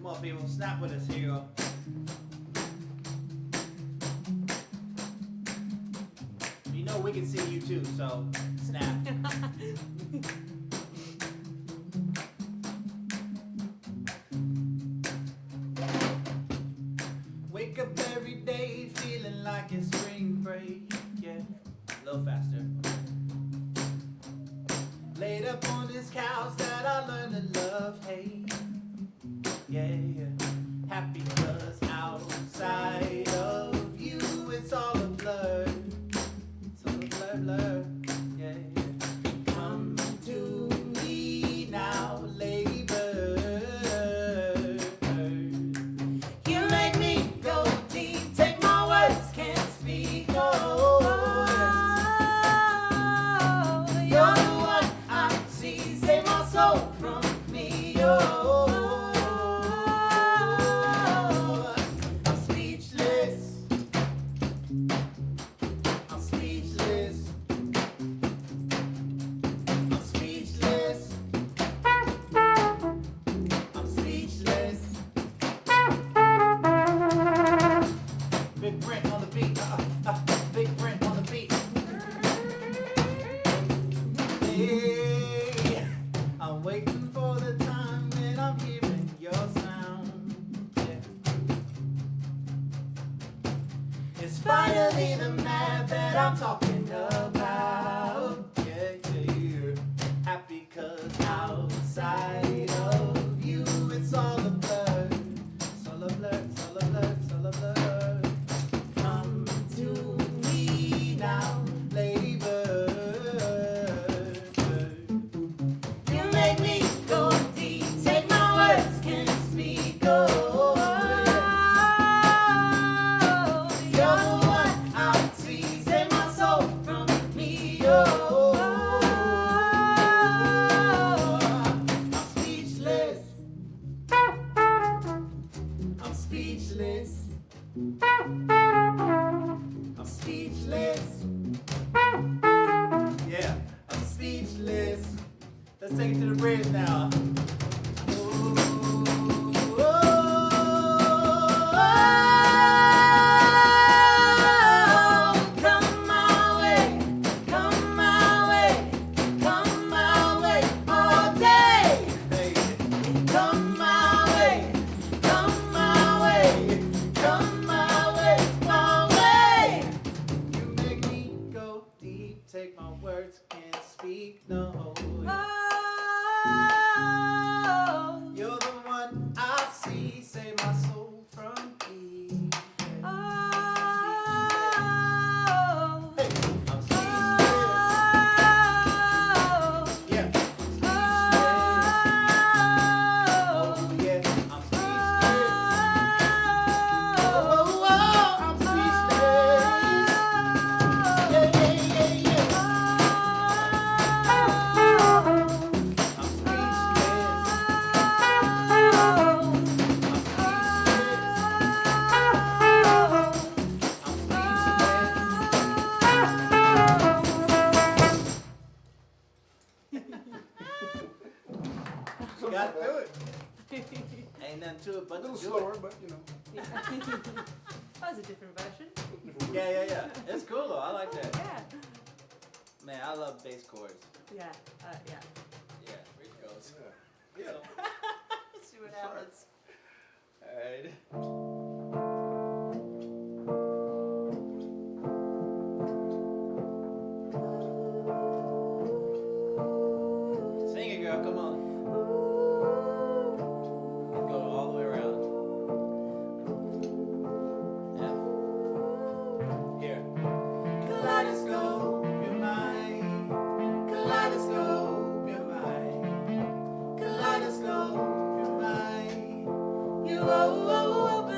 on, people, snap with us. Here you go. You know we can see you too, so snap. Wake up every day feeling like it's spring break. Yeah, a little faster. Laid up on this couch that I learned to love. Hey, yeah, happy 'cause outside of you it's all a blur. It's all a blur, blur. Yeah, come to me now, lady bird. You make me go deep, take my words, can't speak. Oh, you're the one I see, save my soul from me. Oh, I'm speechless. I'm speechless. I'm speechless. I'm speechless. Big Brent on the beat. Big Brent on the beat. Hey, I'm waiting for the time when I'm hearing your sound. Yeah. It's finally the math that I'm talking about. Yeah. Happy 'cause outside of you it's all a blur. It's all a blur, it's all a blur, it's all a blur. Come to me now, lady bird. You make me go deep, take my words, can't speak. Oh, you're the one I see, save my soul from me. Oh, I'm speechless. I'm speechless. I'm speechless. Yeah, I'm speechless. Let's take it to the bridge now. Come my way, come my way, come my way all day. Come my way, come my way, come my way, my way. You make me go deep, take my words, can't speak, no. You're the one I see, save my soul from me. Hey, I'm speechless. Yeah, I'm speechless. Oh, yeah, I'm speechless. Oh, I'm speechless. Yeah. I'm speechless. You gotta do it. Ain't nothing to it but A little to do slower, it. but you know. That was a different version. Yeah. It's cool though. I like that. Yeah. Man, I love bass chords. Yeah. Yeah. Yeah, here it goes. Yeah. See what happens. Alright. Sing it, girl. Come on. Go all the way around. F. Here. Kaleidoscope, you're mine. Kaleidoscope, you're mine. Kaleidoscope, you're mine. You open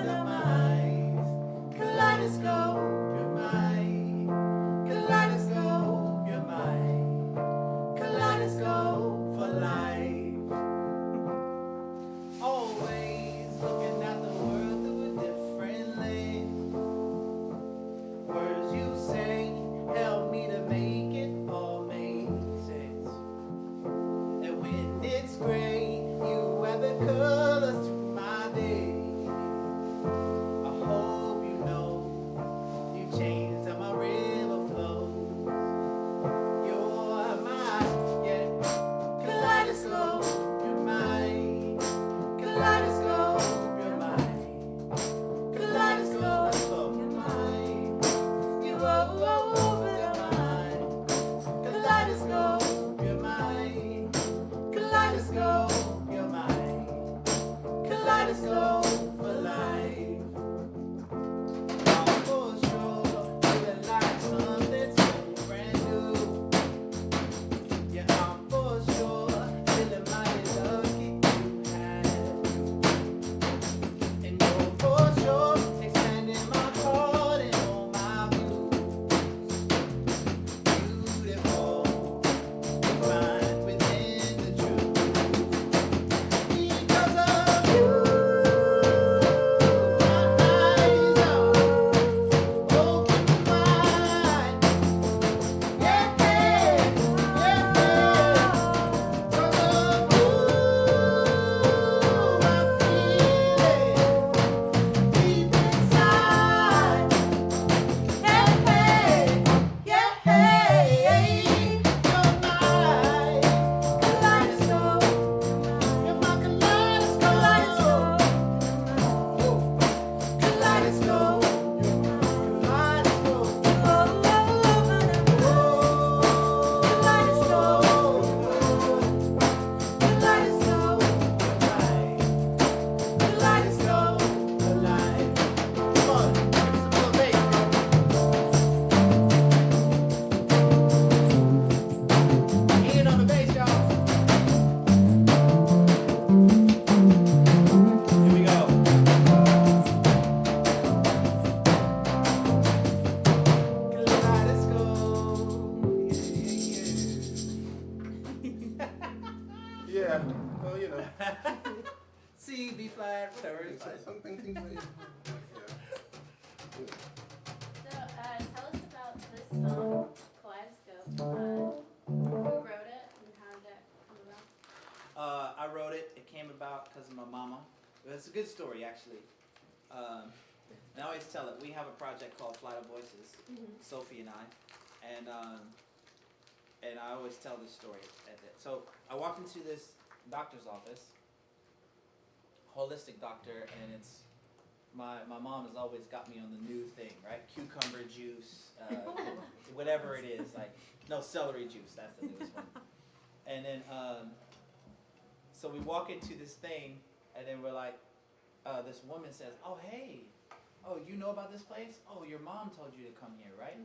It's a good story actually. And I always tell it. We have a project called Flight of Voices, Sophie and I, and I always tell this story. So I walked into this doctor's office, holistic doctor, and it's my mom has always got me on the new thing, right? Cucumber juice, whatever it is, like no celery juice. That's the newest one. And then so we walk into this thing, and then we're like, this woman says, "Oh hey, oh you know about this place? Oh your mom told you to come here, right?"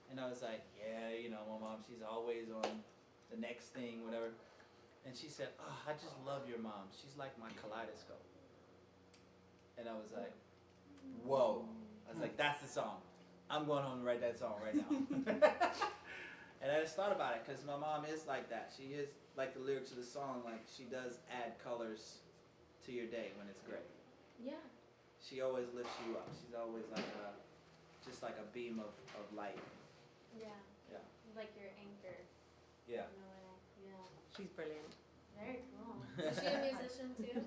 And I was like, "Yeah, you know my mom. She's always on the next thing, whatever." And she said, "Oh, I just love your mom. She's like my kaleidoscope." And I was like, "Whoa!" I was like, "That's the song. I'm going home to write that song right now." And I just thought about it because my mom is like that. She is like the lyrics of the song. Like she does add colors to your day when it's great. Yeah. She always lifts you up. She's always like just like a beam of light. Yeah. Yeah. Like your anchor. Yeah. In a way. Yeah. She's brilliant. Very cool. Is she a musician too?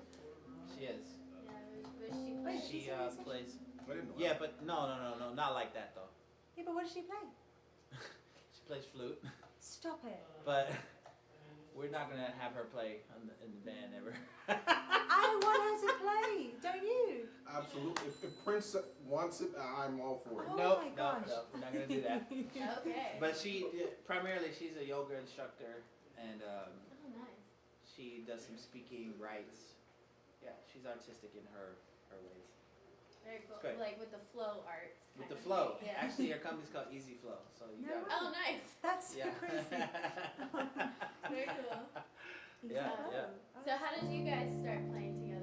She is. Yeah. Was she play? She plays. I didn't know Yeah, that. but no, not like that though. Yeah, but what does she play? She plays flute, Stop it. but we're not gonna have her play in the band ever. I want her to play, don't you? Absolutely. If Prince wants it, I'm all for it. Oh No, my no, gosh. no, we're not gonna do that. Okay. But primarily she's a yoga instructor, and Oh, nice. she does some speaking, writes. Yeah, she's artistic in her ways. Very cool. It's great. Like with the flow arts. With kind the of flow. thing. Yeah. Actually, your company's called Easy Flow, so you No got Oh, nice. That's Yeah. so crazy. Very cool. Yeah, yeah. So how did you guys start playing together?